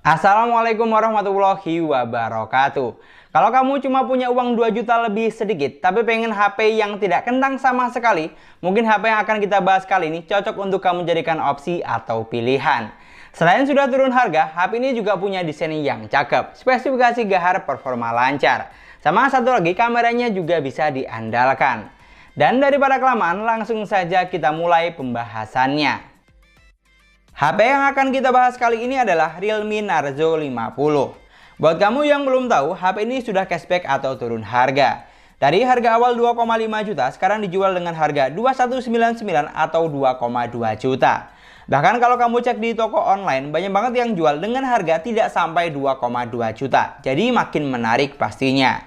Assalamualaikum warahmatullahi wabarakatuh. Kalau kamu cuma punya uang 2 juta lebih sedikit, tapi pengen HP yang tidak kentang sama sekali, mungkin HP yang akan kita bahas kali ini cocok untuk kamu jadikan opsi atau pilihan. Selain sudah turun harga, HP ini juga punya desain yang cakep, spesifikasi gahar, performa lancar. Sama satu lagi, kameranya juga bisa diandalkan. Dan daripada kelamaan, langsung saja kita mulai pembahasannya. HP yang akan kita bahas kali ini adalah Realme Narzo 50. Buat kamu yang belum tahu, HP ini sudah cashback atau turun harga. Dari harga awal 2,5 juta, sekarang dijual dengan harga 2199 atau 2,2 juta. Bahkan kalau kamu cek di toko online, banyak banget yang jual dengan harga tidak sampai 2,2 juta. Jadi makin menarik pastinya.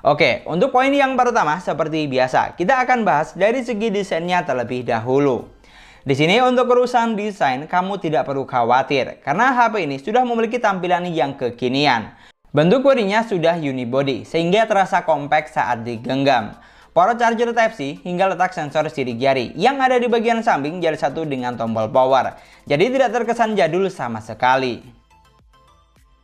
Oke, untuk poin yang pertama seperti biasa, kita akan bahas dari segi desainnya terlebih dahulu. Di sini untuk urusan desain kamu tidak perlu khawatir karena HP ini sudah memiliki tampilan yang kekinian. Bentuk bodinya sudah unibody sehingga terasa kompak saat digenggam. Port charger Type-C hingga letak sensor sidik jari yang ada di bagian samping jadi satu dengan tombol power. Jadi tidak terkesan jadul sama sekali.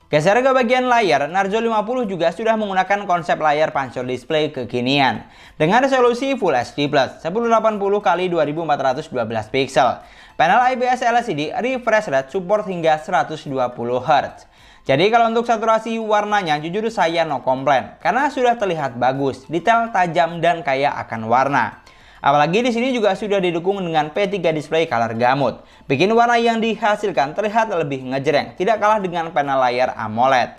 Geser ke bagian layar, Narzo 50 juga sudah menggunakan konsep layar pancol display kekinian dengan resolusi Full HD+, 1080x2412 pixel. Panel IPS LCD refresh rate support hingga 120 Hz. Jadi kalau untuk saturasi warnanya jujur saya no komplain karena sudah terlihat bagus, detail tajam dan kaya akan warna. Apalagi di sini juga sudah didukung dengan P3 display color gamut. Bikin warna yang dihasilkan terlihat lebih ngejreng, tidak kalah dengan panel layar AMOLED.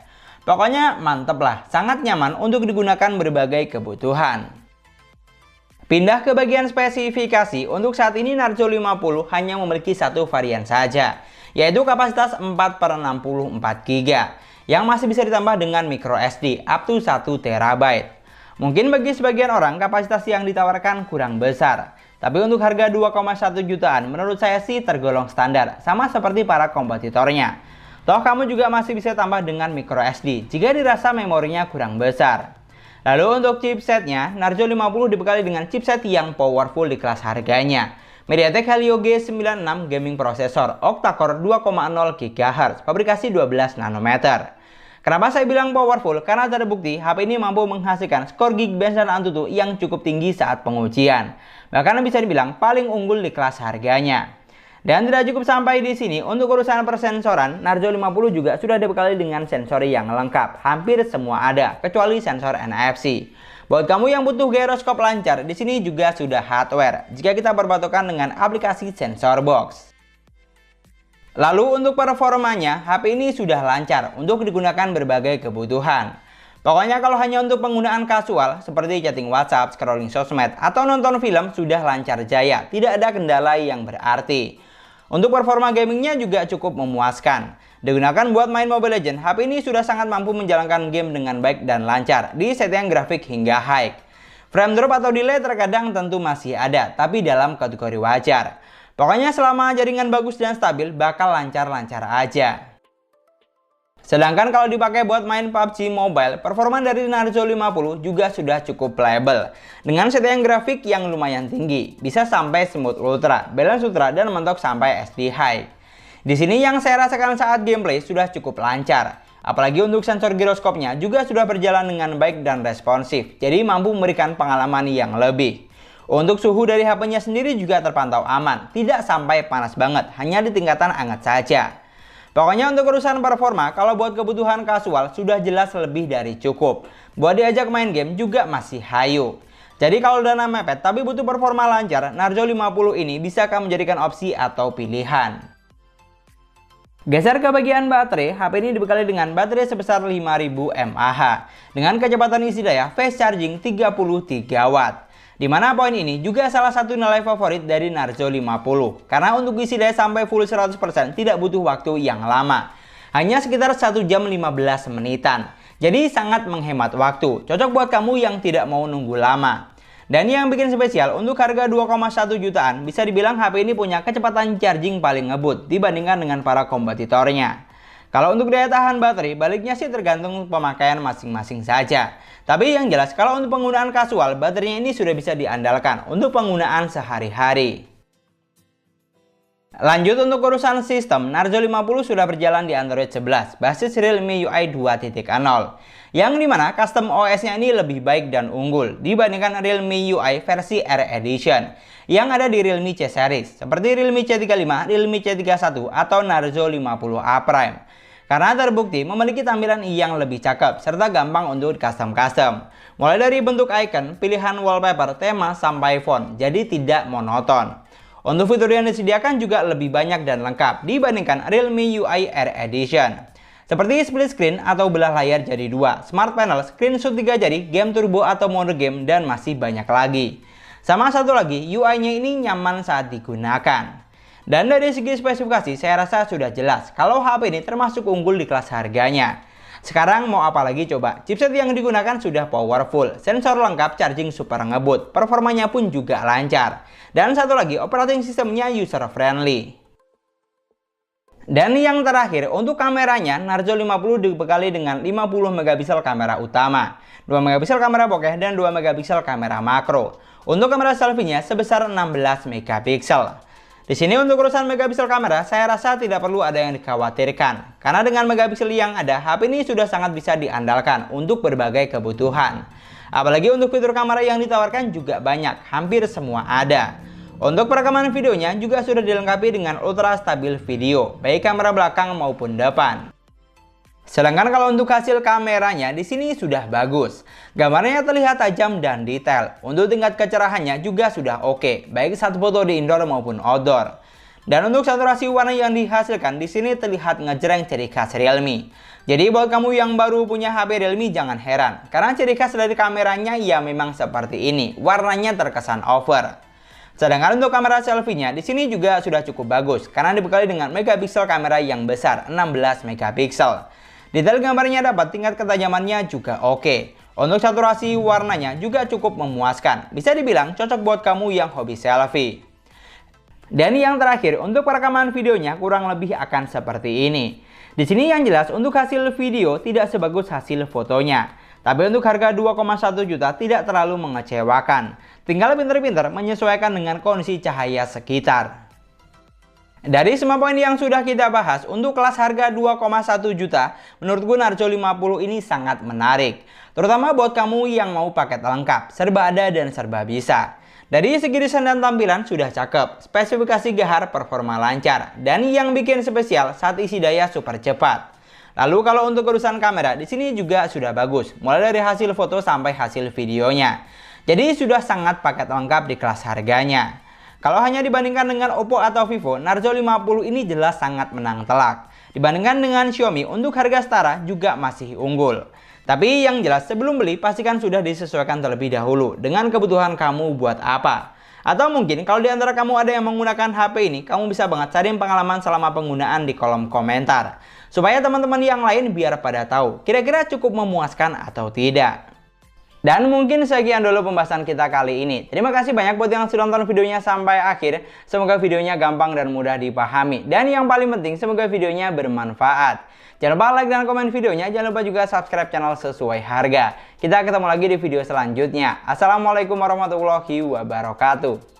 Pokoknya mantep lah, sangat nyaman untuk digunakan berbagai kebutuhan. Pindah ke bagian spesifikasi, untuk saat ini Narzo 50 hanya memiliki satu varian saja, yaitu kapasitas 4/64 GB, yang masih bisa ditambah dengan micro SD up to 1 TB. Mungkin bagi sebagian orang kapasitas yang ditawarkan kurang besar. Tapi untuk harga 2,1 jutaan menurut saya sih tergolong standar. Sama seperti para kompetitornya. Toh kamu juga masih bisa tambah dengan micro SD jika dirasa memorinya kurang besar. Lalu untuk chipsetnya, Narzo 50 dibekali dengan chipset yang powerful di kelas harganya. MediaTek Helio G96 gaming processor octa-core 2,0 GHz, pabrikasi 12 nanometer. Kenapa saya bilang powerful? Karena terbukti HP ini mampu menghasilkan skor Geekbench dan Antutu yang cukup tinggi saat pengujian. Bahkan bisa dibilang paling unggul di kelas harganya. Dan tidak cukup sampai di sini, untuk urusan persensoran, Narzo 50 juga sudah dibekali dengan sensor yang lengkap. Hampir semua ada, kecuali sensor NFC. Buat kamu yang butuh gyroskop lancar, di sini juga sudah hardware. Jika kita berpatokan dengan aplikasi sensor box. Lalu untuk performanya, HP ini sudah lancar untuk digunakan berbagai kebutuhan. Pokoknya kalau hanya untuk penggunaan kasual seperti chatting WhatsApp, scrolling sosmed, atau nonton film sudah lancar jaya, tidak ada kendala yang berarti. Untuk performa gamingnya juga cukup memuaskan. Digunakan buat main Mobile Legends, HP ini sudah sangat mampu menjalankan game dengan baik dan lancar di setting grafik hingga high. Frame drop atau delay terkadang tentu masih ada, tapi dalam kategori wajar. Pokoknya selama jaringan bagus dan stabil bakal lancar-lancar aja. Sedangkan kalau dipakai buat main PUBG Mobile, performa dari Narzo 50 juga sudah cukup playable. Dengan setting grafik yang lumayan tinggi, bisa sampai Smooth Ultra, Balance Ultra, dan mentok sampai SD High. Di sini yang saya rasakan saat gameplay sudah cukup lancar. Apalagi untuk sensor giroskopnya juga sudah berjalan dengan baik dan responsif, jadi mampu memberikan pengalaman yang lebih. Untuk suhu dari HP-nya sendiri juga terpantau aman, tidak sampai panas banget, hanya di tingkatan hangat saja. Pokoknya untuk urusan performa, kalau buat kebutuhan kasual sudah jelas lebih dari cukup. Buat diajak main game juga masih hayu. Jadi kalau dana mepet tapi butuh performa lancar, Narzo 50 ini bisa kamu jadikan opsi atau pilihan. Geser ke bagian baterai, HP ini dibekali dengan baterai sebesar 5000 mAh dengan kecepatan isi daya fast charging 33 Watt. Dimana poin ini juga salah satu nilai favorit dari Narzo 50. Karena untuk isi daya sampai full 100% tidak butuh waktu yang lama. Hanya sekitar 1 jam 15 menitan. Jadi sangat menghemat waktu. Cocok buat kamu yang tidak mau nunggu lama. Dan yang bikin spesial, untuk harga 2,1 jutaan, bisa dibilang HP ini punya kecepatan charging paling ngebut dibandingkan dengan para kompetitornya. Kalau untuk daya tahan baterai, baliknya sih tergantung pemakaian masing-masing saja. Tapi yang jelas, kalau untuk penggunaan kasual, baterainya ini sudah bisa diandalkan untuk penggunaan sehari-hari. Lanjut untuk urusan sistem, Narzo 50 sudah berjalan di Android 11, basis Realme UI 2.0. Yang dimana custom OS-nya ini lebih baik dan unggul dibandingkan Realme UI versi R Edition yang ada di Realme C Series, seperti Realme C35, Realme C31, atau Narzo 50A Prime. Karena terbukti memiliki tampilan yang lebih cakep, serta gampang untuk custom-custom. Mulai dari bentuk icon, pilihan wallpaper, tema, sampai font, jadi tidak monoton. Untuk fitur yang disediakan juga lebih banyak dan lengkap dibandingkan Realme UI R Edition. Seperti split screen atau belah layar jadi dua, smart panel, screenshot 3 jari, game turbo atau mode game, dan masih banyak lagi. Sama satu lagi, UI-nya ini nyaman saat digunakan. Dan dari segi spesifikasi, saya rasa sudah jelas kalau HP ini termasuk unggul di kelas harganya. Sekarang mau apa lagi coba? Chipset yang digunakan sudah powerful, sensor lengkap, charging super ngebut, performanya pun juga lancar. Dan satu lagi, operating sistemnya user friendly. Dan yang terakhir, untuk kameranya, Narzo 50 dibekali dengan 50 megapiksel kamera utama, 2 megapiksel kamera bokeh, dan 2 megapiksel kamera makro. Untuk kamera selfie-nya sebesar 16 megapiksel. Di sini untuk urusan megapiksel kamera, saya rasa tidak perlu ada yang dikhawatirkan. Karena dengan megapiksel yang ada, HP ini sudah sangat bisa diandalkan untuk berbagai kebutuhan. Apalagi untuk fitur kamera yang ditawarkan juga banyak, hampir semua ada. Untuk perekaman videonya juga sudah dilengkapi dengan ultra stabil video, baik kamera belakang maupun depan. Sedangkan kalau untuk hasil kameranya di sini sudah bagus. Gambarnya terlihat tajam dan detail. Untuk tingkat kecerahannya juga sudah oke, baik saat foto di indoor maupun outdoor. Dan untuk saturasi warna yang dihasilkan di sini terlihat ngejreng ciri khas Realme. Jadi buat kamu yang baru punya HP Realme jangan heran, karena ciri khas dari kameranya ya memang seperti ini, warnanya terkesan over. Sedangkan untuk kamera selfie-nya di sini juga sudah cukup bagus karena dibekali dengan megapiksel kamera yang besar 16 megapiksel. Detail gambarnya dapat, tingkat ketajamannya juga oke. Untuk saturasi warnanya juga cukup memuaskan. Bisa dibilang cocok buat kamu yang hobi selfie. Dan yang terakhir, untuk perekaman videonya kurang lebih akan seperti ini. Di sini yang jelas untuk hasil video tidak sebagus hasil fotonya. Tapi untuk harga 2,1 juta tidak terlalu mengecewakan. Tinggal pintar-pintar menyesuaikan dengan kondisi cahaya sekitar. Dari semua poin yang sudah kita bahas, untuk kelas harga 2,1 juta, menurutku Narzo 50 ini sangat menarik. Terutama buat kamu yang mau paket lengkap, serba ada dan serba bisa. Dari segi desain dan tampilan sudah cakep, spesifikasi gahar, performa lancar, dan yang bikin spesial saat isi daya super cepat. Lalu kalau untuk urusan kamera, di sini juga sudah bagus, mulai dari hasil foto sampai hasil videonya. Jadi sudah sangat paket lengkap di kelas harganya. Kalau hanya dibandingkan dengan Oppo atau Vivo, Narzo 50 ini jelas sangat menang telak. Dibandingkan dengan Xiaomi, untuk harga setara juga masih unggul. Tapi yang jelas sebelum beli, pastikan sudah disesuaikan terlebih dahulu dengan kebutuhan kamu buat apa. Atau mungkin kalau di antara kamu ada yang menggunakan HP ini, kamu bisa banget cari pengalaman selama penggunaan di kolom komentar. Supaya teman-teman yang lain biar pada tahu, kira-kira cukup memuaskan atau tidak. Dan mungkin sekian dulu pembahasan kita kali ini. Terima kasih banyak buat yang sudah nonton videonya sampai akhir. Semoga videonya gampang dan mudah dipahami. Dan yang paling penting, semoga videonya bermanfaat. Jangan lupa like dan komen videonya. Jangan lupa juga subscribe channel sesuai harga. Kita ketemu lagi di video selanjutnya. Assalamualaikum warahmatullahi wabarakatuh.